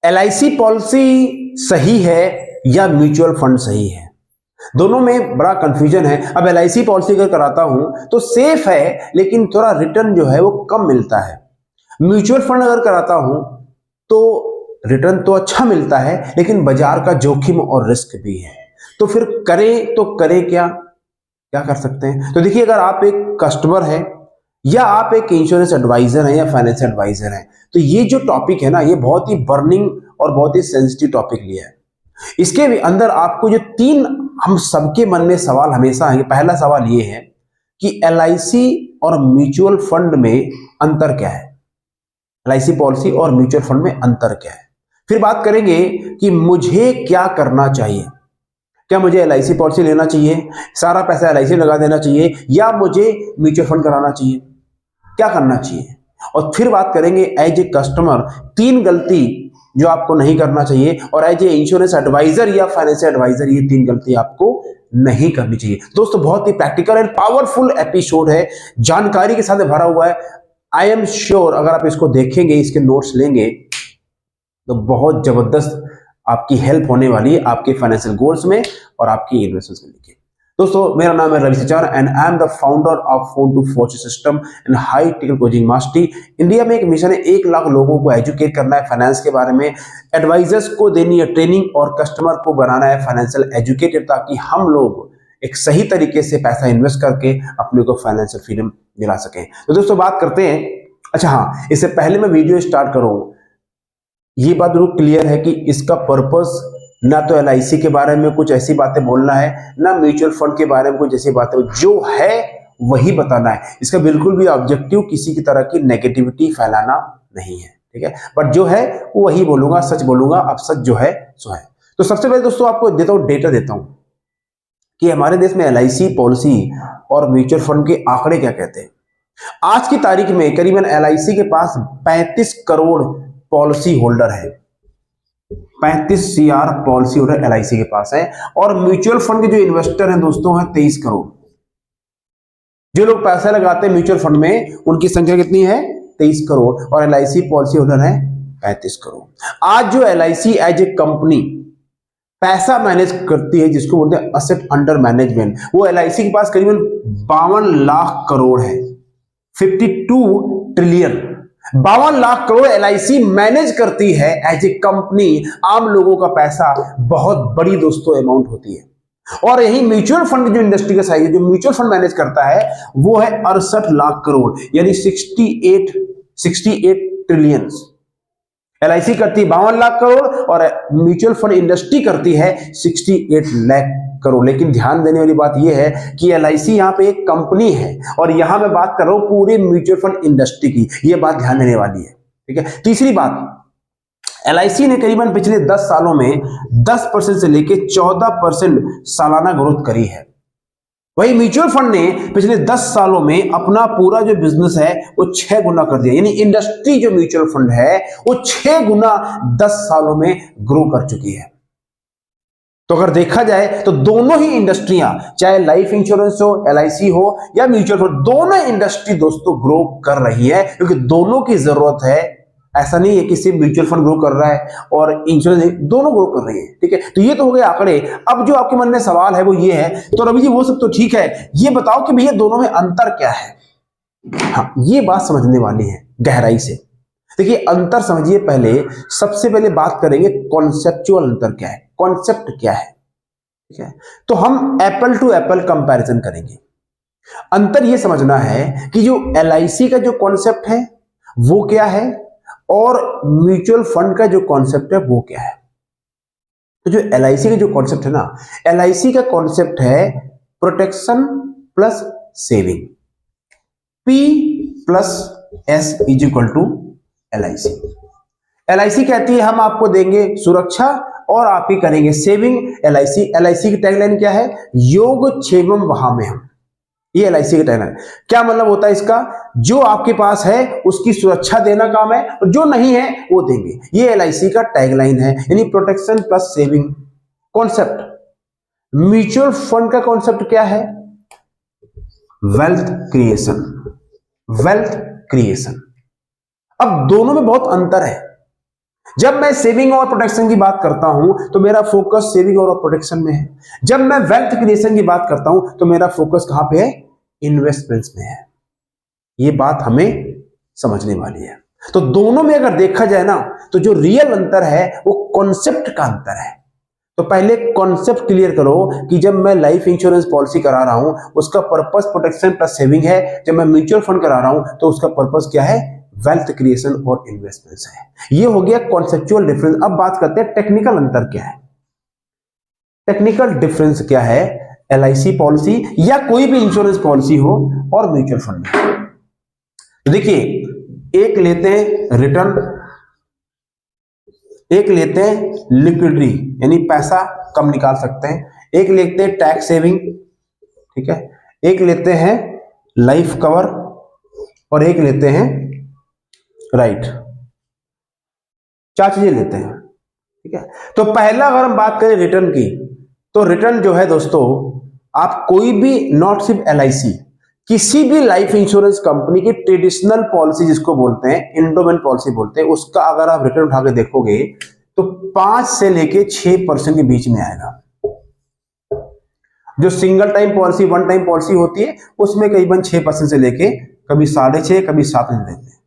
LIC policy सही है या म्यूचुअल फंड सही है? दोनों में बड़ा कंफ्यूजन है। अब LIC पॉलिसी अगर कराता हूं तो सेफ है, लेकिन थोड़ा रिटर्न जो है वो कम मिलता है। म्यूचुअल फंड अगर कराता हूं तो रिटर्न तो अच्छा मिलता है, लेकिन बाजार का जोखिम और रिस्क भी है। तो फिर करें तो करें क्या, क्या कर सकते हैं? तो देखिए, अगर आप एक कस्टमर है या आप एक इंश्योरेंस एडवाइजर हैं या फाइनेंशियल एडवाइजर हैं, तो ये जो टॉपिक है ना, ये बहुत ही बर्निंग और बहुत ही सेंसिटिव टॉपिक लिया है। इसके भी अंदर आपको जो तीन, हम सबके मन में सवाल हमेशा आएंगे। पहला सवाल ये है कि LIC और म्यूचुअल फंड में अंतर क्या है? LIC पॉलिसी और म्यूचुअल फंड में अंतर क्या है? फिर बात करेंगे कि मुझे क्या करना चाहिए। क्या मुझे LIC पॉलिसी लेना चाहिए, सारा पैसा LIC लगा देना चाहिए, या मुझे म्यूचुअल फंड कराना चाहिए? क्या करना चाहिए? और फिर बात करेंगे एज ए कस्टमर, तीन गलती जो आपको नहीं करना चाहिए, और एज ए इंश्योरेंस एडवाइजर या फाइनेंशियल एडवाइजर, ये तीन गलती आपको नहीं करनी चाहिए। दोस्तों, बहुत ही प्रैक्टिकल एंड पावरफुल एपिसोड है, जानकारी के साथ भरा हुआ है। आई एम श्योर अगर आप इसको देखेंगे, इसके नोट्स लेंगे, तो बहुत जबरदस्त आपकी हेल्प होने वाली है आपके फाइनेंशियल गोल्स में और आपकी इन्वेस्टमेंट्स में। लिखिए दोस्तों, मेरा नाम है Ravi Sachar and I am the founder of phone to fortune system and high technical coaching mastery. India में एक मिशन है, 1 लाख लोगों को एजुकेट करना है फाइनेंस के बारे में, एडवाइजर्स को देनी है ट्रेनिंग और कस्टमर को बनाना है फाइनेंशियल एजुकेटेड, ताकि हम लोग एक सही तरीके से पैसा इन्वेस्ट करके अपने को फाइनेंशियल फ्रीडम दिला सकें। तो दोस्तों, बात करते हैं। अच्छा हाँ, इससे पहले मैं वीडियो स्टार्ट करूं, ये बात जरूर क्लियर है कि इसका पर्पस ना तो LIC के बारे में कुछ ऐसी बातें बोलना है, ना म्यूचुअल फंड के बारे में कुछ ऐसी बातें, जो है वही बताना है। इसका बिल्कुल भी ऑब्जेक्टिव किसी की तरह की नेगेटिविटी फैलाना नहीं है, ठीक है? बट जो है वो वही बोलूंगा, सच बोलूंगा। अब सच जो है सो है। तो सबसे पहले दोस्तों आपको देता हूं, डेटा देता हूं कि हमारे देश में LIC पॉलिसी और म्यूचुअल फंड के आंकड़े क्या कहते हैं। आज की तारीख में करीबन LIC के पास 35 करोड़ पॉलिसी होल्डर है। 35 CR पॉलिसी होल्डर LIC के पास है, और म्यूचुअल फंड के जो इन्वेस्टर हैं दोस्तों हैं 23 करोड़। जो लोग पैसा लगाते हैं म्यूचुअल फंड में, उनकी संख्या कितनी है? 23 करोड़, और LIC पॉलिसी होल्डर है 35 करोड़। आज जो LIC एज ए कंपनी पैसा मैनेज करती है, जिसको बोलते हैं असेट अंडर मैनेजमेंट, वो LIC के पास करीबन 52 लाख करोड़ है। 52 trillion, 52 lakh crore LIC manage करती है एज ए कंपनी। आम लोगों का पैसा बहुत बड़ी दोस्तों अमाउंट होती है। और यही म्यूचुअल फंड की जो इंडस्ट्री का साइज है, जो म्यूचुअल फंड मैनेज करता है, वो है 68 लाख करोड़, यानी 68 ट्रिलियन। LIC करती है 52 लाख करोड़ और म्यूचुअल फंड इंडस्ट्री करती है 68 लाख करोड़। लेकिन ध्यान देने वाली बात यह है कि LIC यहाँ पे एक कंपनी है, और यहां मैं बात कर रहा हूं पूरे म्यूचुअल फंड इंडस्ट्री की। यह बात ध्यान देने वाली है, ठीक है? तीसरी बात, LIC ने करीबन पिछले 10 सालों में 10% से लेकर 14% सालाना ग्रोथ करी है। वही म्यूचुअल फंड ने पिछले 10 सालों में अपना पूरा जो बिजनेस है वो 6 गुना कर दिया। यानी इंडस्ट्री जो म्यूचुअल फंड है वो 6 गुना 10 सालों में ग्रो कर चुकी है। तो अगर देखा जाए तो दोनों ही इंडस्ट्रियां, चाहे लाइफ इंश्योरेंस हो, LIC हो या म्यूचुअल फंड, दोनों इंडस्ट्री दोस्तों ग्रो कर रही है, क्योंकि दोनों की जरूरत है। ऐसा नहीं है कि सिर्फ म्यूचुअल फंड ग्रो कर रहा है और इंश्योरेंस, दोनों ग्रो कर रही है, ठीक है? तो ये तो हो गए आंकड़े। अब जो आपके मन में सवाल है वो ये है, तो रवि जी वो सब तो ठीक है, ये बताओ कि भैया दोनों में अंतर क्या है? हाँ, ये बात समझने वाली है गहराई से। देखिए, अंतर समझिए। पहले सबसे पहले बात करेंगे कॉन्सेप्चुअल अंतर क्या है, कॉन्सेप्ट क्या है, ठीक है? तो हम एप्पल टू एप्पल कंपैरिजन करेंगे। अंतर ये समझना है कि जो LIC का जो कॉन्सेप्ट है वो क्या है, और म्यूचुअल फंड का जो कॉन्सेप्ट है वो क्या है। तो जो LIC का जो कॉन्सेप्ट है ना, LIC का कॉन्सेप्ट है protection plus saving, P+S is equal to LIC। LIC कहती है हम आपको देंगे सुरक्षा और आप ही करेंगे सेविंग। LIC की टैगलाइन क्या है? योग क्षेमम वहाम्य हम। ये LIC की टैगलाइन। क्या मतलब होता है इसका? जो आपके पास है उसकी सुरक्षा देना काम है, और जो नहीं है वो देंगे। ये LIC का टैगलाइन है, यानी protection plus saving concept. Mutual fund का कॉन्सेप्ट क्या है? Wealth creation, wealth creation. अब दोनों में बहुत अंतर है। जब मैं सेविंग और प्रोटेक्शन की बात करता हूं तो मेरा फोकस सेविंग और प्रोटेक्शन में है। जब मैं वेल्थ क्रिएशन की बात करता हूं तो मेरा फोकस कहां पे है? इन्वेस्टमेंट्स में है। ये बात हमें समझने वाली है। तो दोनों में अगर देखा जाए ना तो जो रियल अंतर है वो कॉन्सेप्ट का अंतर है। तो पहले कॉन्सेप्ट क्लियर करो कि जब मैं लाइफ इंश्योरेंस पॉलिसी करा रहा हूं उसका पर्पस प्रोटेक्शन प्लस सेविंग है, जब मैं म्यूचुअल फंड करा रहा हूं तो उसका पर्पस क्या है? वेल्थ क्रिएशन और इन्वेस्टमेंट्स है। ये हो गया कॉन्सेप्चुअल डिफरेंस। अब बात करते हैं टेक्निकल अंतर क्या है। टेक्निकल डिफरेंस क्या है एलआईसी पॉलिसी या कोई भी इंश्योरेंस पॉलिसी हो और म्यूचुअल फंड में? तो देखिए, एक लेते हैं रिटर्न, एक लेते हैं लिक्विडिटी यानी पैसा कम निकाल सकते हैं, एक लेते हैं टैक्स सेविंग, ठीक है, एक लेते हैं लाइफ कवर और एक लेते हैं राइट। चार चीजें लेते हैं, ठीक है। तो पहला अगर हम बात करें रिटर्न की, तो रिटर्न जो है दोस्तों, आप कोई भी, नॉट सिर्फ एलआईसी, किसी भी लाइफ इंश्योरेंस कंपनी की ट्रेडिशनल पॉलिसी जिसको बोलते हैं, एंडोमेंट पॉलिसी बोलते हैं, उसका अगर आप रिटर्न उठा के देखोगे तो 5 से लेके 6% के बीच में आएगा। जो single time policy, one time policy होती है उसमें करीबन 6% से लेके कभी 6.5, कभी 7 देते हैं।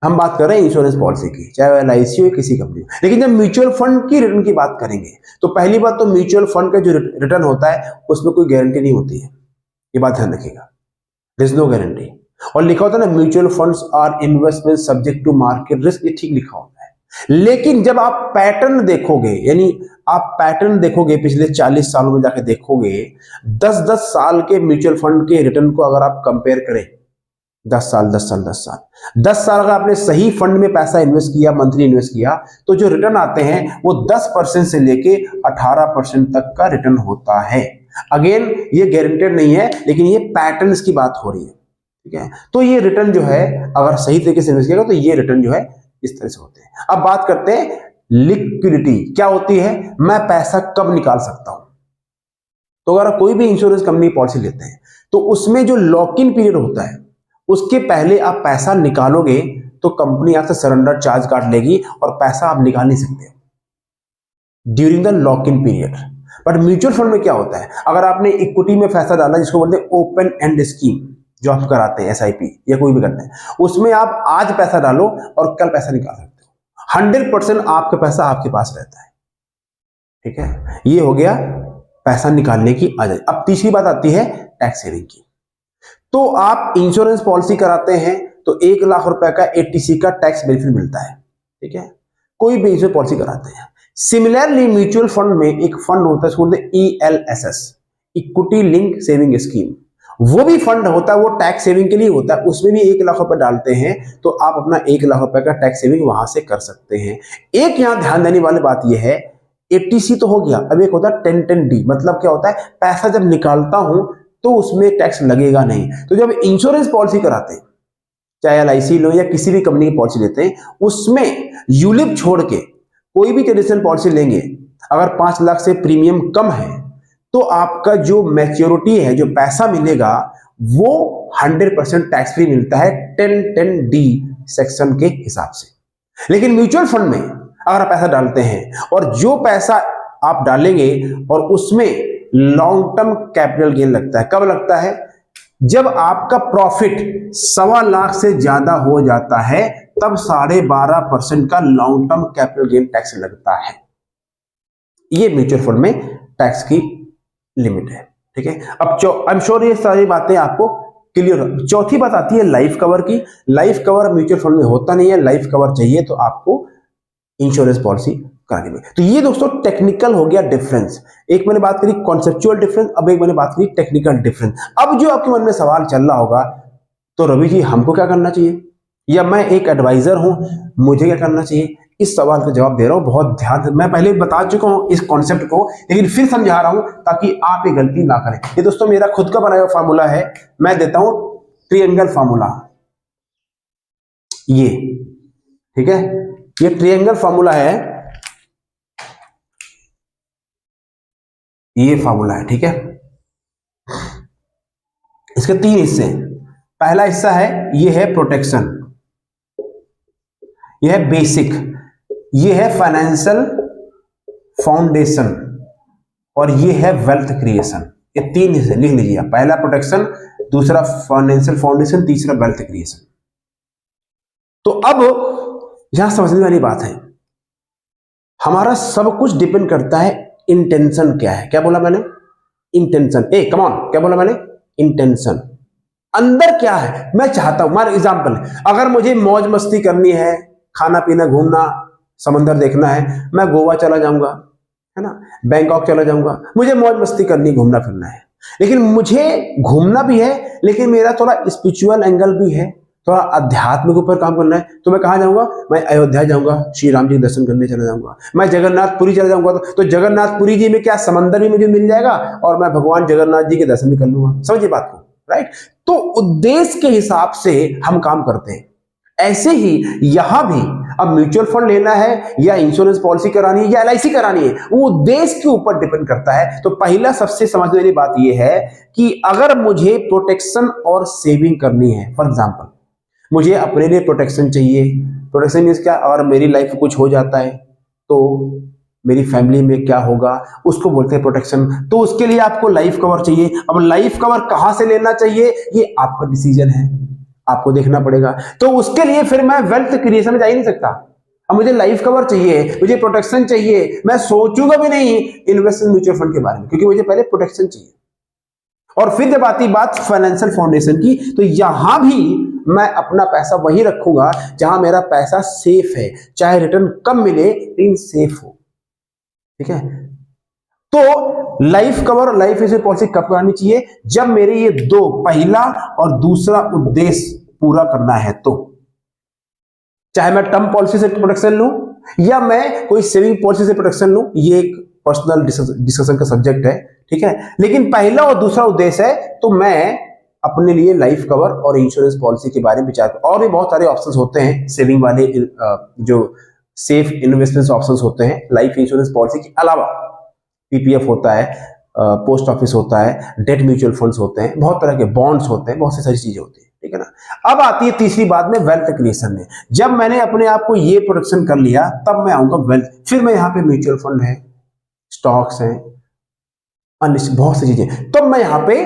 हम बात कर रहे हैं इंश्योरेंस पॉलिसी की, चाहे एलआईसी हो किसी कंपनी। लेकिन जब म्यूचुअल फंड की रिटर्न की बात करेंगे तो पहली बात तो म्यूचुअल फंड का जो रिटर्न होता है उसमें कोई गारंटी नहीं होती है, ये बात ध्यान रखिएगा, देयर इज नो गारंटी। और लिखा होता है ना mutual funds are investment subject to market risk, ये ठीक लिखा होता है। लेकिन जब आप पैटर्न देखोगे, यानी आप पैटर्न देखोगे पिछले 40 सालों में जाके देखोगे, 10-10 साल के म्यूचुअल फंड के रिटर्न को अगर आप कंपेयर करें, 10 साल 10 साल 10 साल 10 साल अगर आपने सही फंड में पैसा इन्वेस्ट किया, मंथली इन्वेस्ट किया, तो जो रिटर्न आते हैं वो 10% से लेके 18% तक का रिटर्न होता है। अगेन ये गारंटेड नहीं है, लेकिन ये पैटर्न्स की बात हो रही है, ठीक है। तो ये रिटर्न जो है अगर सही तरीके से इन्वेस्ट किया तो ये रिटर्न जो है इस तरह से होते हैं। अब बात करते हैं लिक्विडिटी क्या होती है, मैं पैसा कब निकाल सकता हूं। तो अगर कोई भी इंश्योरेंस कंपनी पॉलिसी लेते हैं तो उसमें जो लॉक इन पीरियड होता है उसके पहले आप पैसा निकालोगे तो कंपनी आपसे सरेंडर चार्ज काट लेगी और पैसा आप निकाल नहीं सकते during the lock in period. But mutual fund में क्या होता है, अगर आपने इक्विटी में पैसा डाला जिसको बोलते हैं ओपन एंड स्कीम, जो आप कराते हैं एसआईपी या कोई भी करते हैं, उसमें आप आज पैसा डालो और कल पैसा निकाल सकते हो। 100% आपका पैसा आपके पास रहता है, ठीक है। ये हो गया पैसा निकालने की आजादी। अब तीसरी बात आती है टैक्स सेविंग की। तो आप इंश्योरेंस पॉलिसी कराते हैं तो 1 लाख रुपए का एटीसी का टैक्स बेनिफिट मिलता है, ठीक है, कोई भी इंश्योरेंस पॉलिसी कराते हैं। सिमिलरली म्यूचुअल फंड में एक फंड होता है उसको बोलते हैं ELSS, equity link saving scheme. वो भी फंड होता है, वो टैक्स सेविंग के लिए होता है, उसमें भी 1 लाख रुपए डालते हैं तो आप अपना 1 लाख रुपए का टैक्स सेविंग वहां से कर सकते हैं। एक यहां ध्यान देने वाली बात यह है, एटीसी तो हो गया, अब एक होता है 1010D, मतलब क्या होता है, पैसा जब निकालता हूं तो उसमें टैक्स लगेगा नहीं। तो जब इंश्योरेंस पॉलिसी कराते हैं, चाहे एलआईसी लो या किसी भी कंपनी की पॉलिसी लेते हैं, उसमें यूलिप छोड़ के कोई भी ट्रेडिशनल पॉलिसी लेंगे, अगर 5 लाख से प्रीमियम कम है तो आपका जो मैच्योरिटी है, जो पैसा मिलेगा वो 100% टैक्स फ्री मिलता है 1010D सेक्शन के हिसाब से। लेकिन म्यूचुअल फंड में अगर आप पैसा डालते हैं और जो पैसा आप डालेंगे और उसमें लॉन्ग टर्म कैपिटल गेन लगता है, कब लगता है, जब आपका प्रॉफिट 1.25 लाख से ज्यादा हो जाता है तब 12.5% का long term capital gain tax लगता है। ये म्यूचुअल फंड में टैक्स की लिमिट है, ठीक है। अब आई एम श्योर ये सारी बातें आपको क्लियर हो। चौथी बात आती है लाइफ कवर की। लाइफ कवर म्यूचुअल फंड में होता नहीं है, लाइफ कवर चाहिए तो आपको इंश्योरेंस पॉलिसी करानी में। तो ये दोस्तों टेक्निकल हो गया डिफरेंस। एक मैंने बात करी कॉन्सेप्चुअल डिफरेंस, अब एक मैंने बात करी टेक्निकल डिफरेंस। अब जो आपके मन में सवाल चल रहा होगा, तो रवि जी हमको क्या करना चाहिए, या मैं एक एडवाइजर हूं मुझे क्या करना चाहिए, इस सवाल का जवाब दे रहा हूं बहुत ध्यान से। मैं पहले बता चुका हूं इस कॉन्सेप्ट को, लेकिन फिर समझा रहा हूं ताकि आप ये गलती ना करें। ये दोस्तों मेरा खुद का बनाया हुआ फार्मूला है, मैं देता हूं ट्रायंगल फार्मूला, ये ठीक है, ये ट्रायंगल फार्मूला है, ये फार्मूला है, ठीक है। इसके 3 हिस्से हैं। पहला हिस्सा है, ये है प्रोटेक्शन, यह है बेसिक, ये है फाइनेंशियल फाउंडेशन और ये है वेल्थ क्रिएशन। ये तीन हिस्से लिख लीजिए आप, पहला प्रोटेक्शन, दूसरा फाइनेंशियल फाउंडेशन, तीसरा वेल्थ क्रिएशन। तो अब यहां समझने वाली बात है, हमारा सब कुछ डिपेंड करता है इंटेंशन क्या है। क्या बोला मैंने? इंटेंशन। ए कम ऑन, क्या बोला मैंने? इंटेंशन। अंदर क्या है मैं चाहता हूं। हमारा एग्जाम्पल, अगर मुझे मौज मस्ती करनी है, खाना पीना, घूमना, समंदर देखना है, मैं गोवा चला जाऊंगा, है ना, बैंकॉक चला जाऊंगा, मुझे मौज मस्ती करनी, घूमना फिरना है। लेकिन मुझे घूमना भी है, लेकिन मेरा थोड़ा स्पिरिचुअल एंगल भी है, थोड़ा अध्यात्म के ऊपर काम करना है, तो मैं कहां जाऊंगा? मैं अयोध्या जाऊंगा, श्री राम जी के दर्शन करने चला जाऊंगा। मैं जगन्नाथपुरी चला जाऊंगा, तो जगन्नाथपुरी जी में क्या समंदर भी मुझे मिल जाएगा और मैं भगवान जगन्नाथ जी के दर्शन भी कर लूंगा। समझिए बात को, राइट? तो उद्देश्य के हिसाब से हम काम करते हैं। ऐसे ही यहां भी, अब म्यूचुअल फंड लेना है या इंश्योरेंस पॉलिसी करानी है या एलआईसी करानी है, वो उद्देश्य के ऊपर डिपेंड करता है। तो पहला सबसे समझने वाली बात यह है कि अगर मुझे प्रोटेक्शन और सेविंग करनी है, फॉर एग्जांपल मुझे अपने लिए प्रोटेक्शन चाहिए। प्रोटेक्शन मींस क्या? अगर मेरी लाइफ में कुछ हो जाता है तो मेरी फैमिली में क्या होगा, उसको बोलते हैं प्रोटेक्शन। तो उसके लिए आपको लाइफ कवर चाहिए। अब लाइफ कवर कहां से लेना चाहिए, ये आपका डिसीजन है, आपको देखना पड़ेगा। तो उसके लिए फिर मैं वेल्थ क्रिएशन में जा ही नहीं सकता। अब मुझे लाइफ कवर चाहिए, मुझे प्रोटेक्शन चाहिए, मैं सोचूंगा भी नहीं इन्वेस्टमेंट म्यूचुअल फंड के बारे में, क्योंकि मुझे पहले प्रोटेक्शन चाहिए। और फिर जब आती बात फाइनेंशियल फाउंडेशन की, तो यहां भी मैं अपना पैसा वही रखूंगा जहां मेरा पैसा सेफ है, चाहे रिटर्न कम मिले लेकिन सेफ हो। ठीक है? तो लाइफ कवर और लाइफ इंश्योरेंस पॉलिसी कब करानी चाहिए? जब मेरे ये दो, पहला और दूसरा उद्देश्य पूरा करना है। तो चाहे मैं टर्म पॉलिसी से प्रोटेक्शन लूं या मैं कोई सेविंग पॉलिसी से प्रोटेक्शन लूं, ये एक पर्सनल डिस्कशन का सब्जेक्ट है। ठीक है? लेकिन पहला और दूसरा उद्देश्य है तो मैं अपने लिए लाइफ कवर और इंश्योरेंस पॉलिसी के बारे में विचार। और भी बहुत सारे ऑप्शंस होते हैं सेविंग वाले, जो सेफ इन्वेस्टमेंट ऑप्शंस होते हैं लाइफ इंश्योरेंस पॉलिसी के अलावा। पीपीएफ होता है, पोस्ट ऑफिस होता है, डेट म्यूचुअल फंड्स होते हैं, बहुत तरह के बॉन्ड्स होते हैं, बहुत सी सारी चीजें होती हैं। ठीक है ना? अब आती है तीसरी बात में वेल्थ क्रिएशन में। जब मैंने अपने आप को ये प्रोटेक्शन कर लिया, तब मैं आऊंगा वेल्थ। फिर मैं यहाँ पे म्यूचुअल फंड है, स्टॉक्स हैं, अन्य बहुत सी चीजें, तब मैं यहाँ पे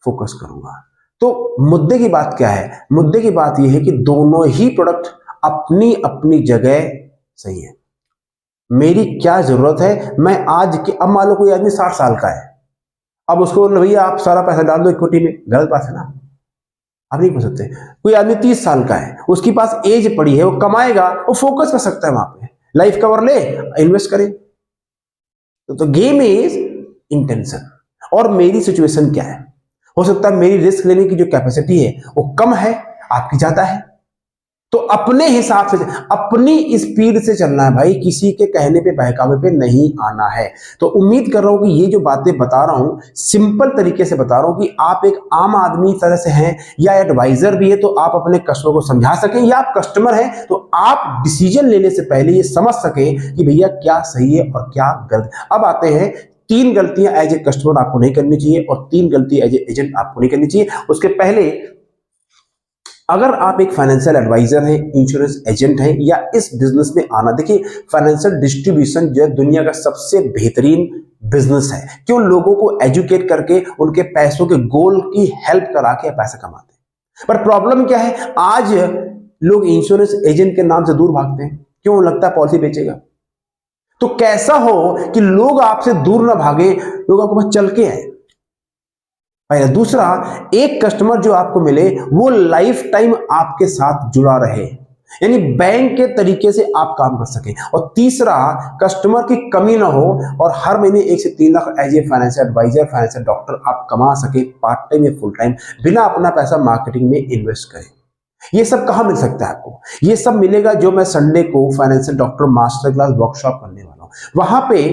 फोकस करूंगा। तो मुद्दे की बात क्या है? मुद्दे की बात यह है कि दोनों ही प्रोडक्ट अपनी अपनी जगह सही है। मेरी क्या जरूरत है, मैं आज के, अब मान लो कोई आदमी 60 साल का है, अब उसको भैया आप सारा पैसा डाल दो इक्विटी में, गलत बात है ना, आप नहीं कर सकते। कोई आदमी 30 साल का है, उसके पास एज पड़ी है, वो कमाएगा, वो फोकस कर सकता है वहां पे, लाइफ कवर ले, इन्वेस्ट करे। तो गेम इज इंटेंशन। और मेरी सिचुएशन क्या है? हो सकता है मेरी रिस्क लेने की जो कैपेसिटी है वो कम है, आपकी ज्यादा है। तो अपने हिसाब से, अपनी स्पीड से चलना है भाई, किसी के कहने पे बहकावे पे नहीं आना है। तो उम्मीद कर रहा हूं कि ये जो बातें बता रहा हूं, सिंपल तरीके से बता रहा हूं कि आप एक आम आदमी तरह से हैं या एडवाइजर भी है, तो आप अपने कस्टमर को समझा सकें, या आप कस्टमर हैं तो आप डिसीजन लेने से पहले ये समझ सकें कि भैया क्या सही है और क्या गलत। अब आते हैं, 3 गलतियां एज ए कस्टमर आपको नहीं करनी चाहिए और 3 गलती एज ए एजेंट आपको नहीं करनी चाहिए। उसके पहले, अगर आप एक फाइनेंशियल एडवाइजर हैं, इंश्योरेंस एजेंट हैं या इस बिजनेस में आना, देखिए फाइनेंशियल डिस्ट्रीब्यूशन जो है दुनिया का सबसे बेहतरीन बिजनेस है। क्यों? लोगों को एजुकेट करके उनके पैसों के गोल की हेल्प करा के पैसा कमाते हैं। पर प्रॉब्लम क्या है, आज लोग इंश्योरेंस एजेंट के नाम से दूर भागते हैं। क्यों? लगता है पॉलिसी बेचेगा। तो कैसा हो कि लोग आपसे दूर ना भागे, लोग आपके पास चल के आए। पहला। दूसरा, एक कस्टमर जो आपको मिले वो लाइफ टाइम आपके साथ जुड़ा रहे, यानी बैंक के तरीके से आप काम कर सके। और तीसरा, कस्टमर की कमी ना हो और हर महीने 1 से 3 lakh as a financial adviser, financial doctor आप कमा सके, पार्ट टाइम या फुल टाइम, बिना अपना पैसा मार्केटिंग में इन्वेस्ट करें। ये सब कहां मिल सकता है आपको? ये सब मिलेगा जो मैं संडे को financial doctor master class workshop करने वाला हूं। वहां पे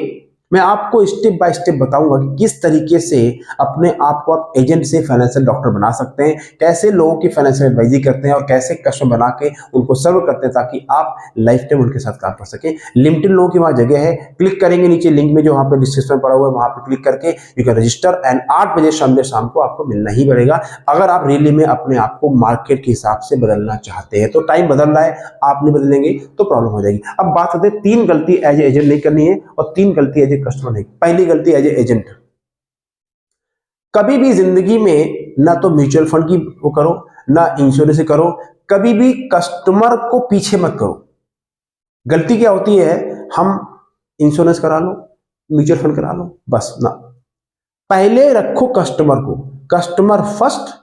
मैं आपको स्टेप बाय स्टेप बताऊंगा कि किस तरीके से अपने आप को आप एजेंट से फाइनेंशियल डॉक्टर बना सकते हैं, कैसे लोगों की फाइनेंशियल एडवाइजरी करते हैं और कैसे कस्टमर बना के उनको सर्व करते हैं ताकि आप लाइफ टाइम उनके साथ काम कर सकें। लिमिटेड लोगों की वहाँ जगह है, क्लिक करेंगे नीचे लिंक में जो वहाँ पे डिस्क्रिप्शन पड़ा हुआ है, वहाँ पे क्लिक करके यू कैन रजिस्टर एंड 8 बजे शाम को आपको मिलना ही पड़ेगा अगर आप रियली में अपने आप को मार्केट के हिसाब से बदलना चाहते हैं। तो टाइम बदल रहा है, आप नहीं बदलेंगे तो प्रॉब्लम हो जाएगी। अब बात करते हैं 3 गलती एज ए एजेंट नहीं करनी है और 3 गलती एज ए कस्टमर नहीं। पहली गलती एज ए एजेंट, कभी भी जिंदगी में ना तो म्यूचुअल फंड की वो करो ना इंश्योरेंस करो, कभी भी कस्टमर को पीछे मत करो। गलती क्या होती है, हम इंश्योरेंस करा लो, म्यूचुअल फंड करा लो, बस ना, पहले रखो कस्टमर को, कस्टमर फर्स्ट,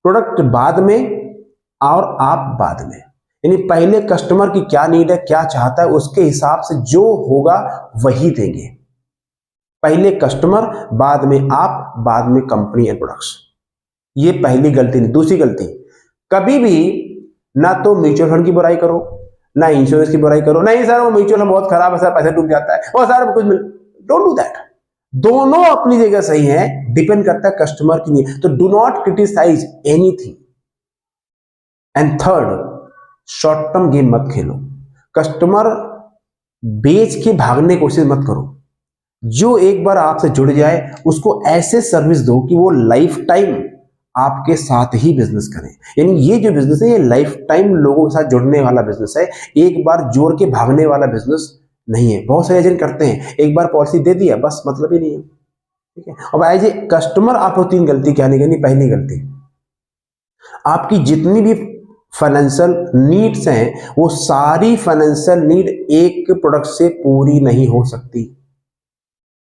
प्रोडक्ट बाद में और आप बाद में। यानी पहले कस्टमर की क्या नीड है, क्या चाहता है, उसके हिसाब से जो होगा वही देंगे। पहले कस्टमर, बाद में आप, बाद में कंपनी एंड प्रोडक्ट्स। ये पहली गलती नहीं। दूसरी गलती, कभी भी ना तो म्यूचुअल फंड की बुराई करो ना इंश्योरेंस की बुराई करो। नहीं सर वो म्यूचुअल फंड बहुत खराब है सर, पैसा डूब जाता है, और सर कुछ मिल, डोंट डू दैट। दोनों अपनी जगह सही है, डिपेंड करता है कस्टमर की नहीं। तो do not criticise anything. And third, short term game मत खेलो, कस्टमर बेच के भागने की कोशिश मत करो। जो एक बार आपसे जुड़ जाए उसको ऐसे सर्विस दो कि वो लाइफ टाइम आपके साथ ही बिजनेस करें। यानी ये जो बिजनेस है ये लाइफ टाइम लोगों के साथ जुड़ने वाला बिजनेस है, एक बार जोड़ के भागने वाला बिजनेस नहीं है। बहुत सारे एजेंट करते हैं, एक बार पॉलिसी दे दिया बस, मतलब ही नहीं है, ठीक है। अब एज ए कस्टमर आपको 3 गलती क्या नहीं करनी। पहली गलती, आपकी जितनी भी फाइनेंशियल नीड्स हैं वो सारी फाइनेंशियल नीड एक प्रोडक्ट से पूरी नहीं हो सकती,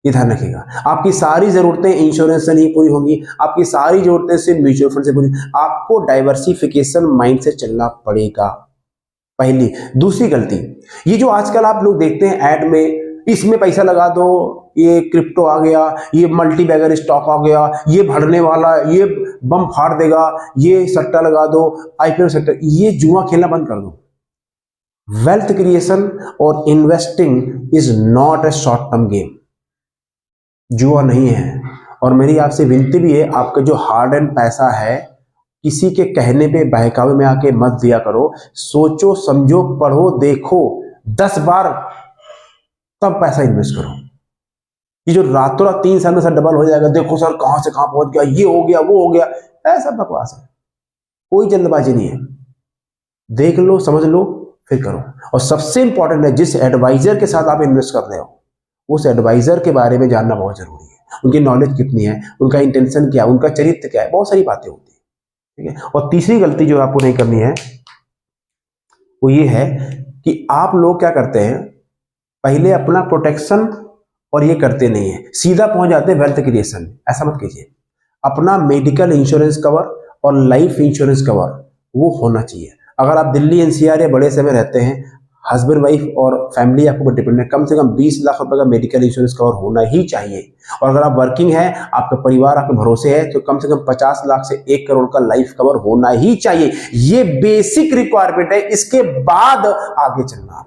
ये ध्यान रखिएगा। आपकी सारी जरूरतें इंश्योरेंस से नहीं पूरी होंगी, आपकी सारी जरूरतें से म्यूचुअल फंड से पूरी। आपको डाइवर्सिफिकेशन माइंड से चलना पड़ेगा, पहली। दूसरी गलती, ये जो आजकल आप लोग देखते हैं ऐड में, इसमें पैसा लगा दो, ये क्रिप्टो आ गया, ये मल्टी बैगर स्टॉक आ गया, ये बढ़ने वाला, ये बम फाड़ देगा, ये सट्टा लगा दो, आईपीओ सट्टा, ये जुआ खेलना बंद कर दो। वेल्थ क्रिएशन और investing is not a short term game, जुआ नहीं है। और मेरी आपसे विनती भी है, आपका जो हार्ड एंड पैसा है किसी के कहने पे बहकावे में आके मत दिया करो। सोचो समझो, पढ़ो, देखो 10 बार, तब पैसा इन्वेस्ट करो। ये जो रातों रात 3 साल में सर डबल हो जाएगा, देखो सर कहां से कहां पहुंच गया, ये हो गया वो हो गया, ऐसा बकवास है, कोई जल्दबाजी नहीं है। देख लो, समझ लो, फिर करो। और सबसे इंपॉर्टेंट है, जिस एडवाइजर के साथ आप इन्वेस्ट कर रहे हो उस एडवाइजर के बारे में जानना बहुत जरूरी है। उनकी नॉलेज कितनी है, उनका इंटेंशन क्या है, उनका चरित्र क्या है, बहुत सारी बातें होती है, ठीक है। और तीसरी गलती जो आपको नहीं करनी है वो ये है कि आप लोग क्या करते हैं, पहले अपना प्रोटेक्शन और ये करते नहीं है, सीधा पहुंच जाते हैं वेल्थ क्रिएशन। ऐसा मत कीजिए। अपना मेडिकल इंश्योरेंस कवर और लाइफ इंश्योरेंस कवर वो होना चाहिए। अगर आप दिल्ली एनसीआर या बड़े शहर में रहते हैं, हस्बैंड वाइफ और फैमिली आपको डिपेंड है, कम से कम 20 लाख रुपए का मेडिकल इंश्योरेंस कवर होना ही चाहिए। और अगर आप वर्किंग है, आपका परिवार आपके भरोसे है, तो कम से कम 50 लाख से 1 करोड़ का लाइफ कवर होना ही चाहिए। ये बेसिक रिक्वायरमेंट है, इसके बाद आगे चलना।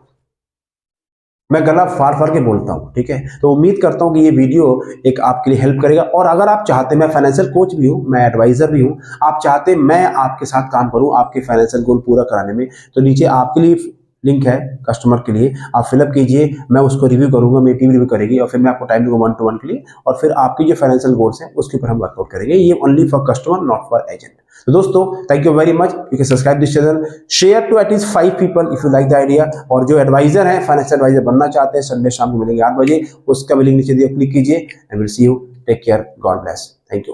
मैं गला फाड़ फाड़ के बोलता हूं, ठीक है। तो उम्मीद करता हूं कि ये वीडियो एक आपके लिए हेल्प करेगा। और अगर आप चाहते, मैं फाइनेंशियल कोच भी हूं, मैं एडवाइजर भी हूं, आप चाहते मैं आपके साथ काम करूं आपके फाइनेंशियल गोल पूरा कराने में, तो नीचे आपके लिए लिंक है कस्टमर के लिए, आप फिलअप कीजिए, मैं उसको रिव्यू करूंगा, मेरी टीम रिव्यू करेगी और फिर मैं आपको टाइम दूंगा 1-to-1 के लिए, और फिर आपकी जो फाइनेंशियल गोल्स हैं उसके ऊपर हम वर्कआउट करेंगे। ये only for customer, not for agent. तो दोस्तों, thank you very much. You can subscribe this channel, share to at least 5 people if you like the idea. और जो एडवाइजर है, फाइनेंशियल एडवाइजर बनना चाहते हैं, संडे शाम को मिलेंगे 8 बजे, उसका भी लिंक नीचे दिया, क्लिक कीजिए and will see you. Take care, God bless, thank you.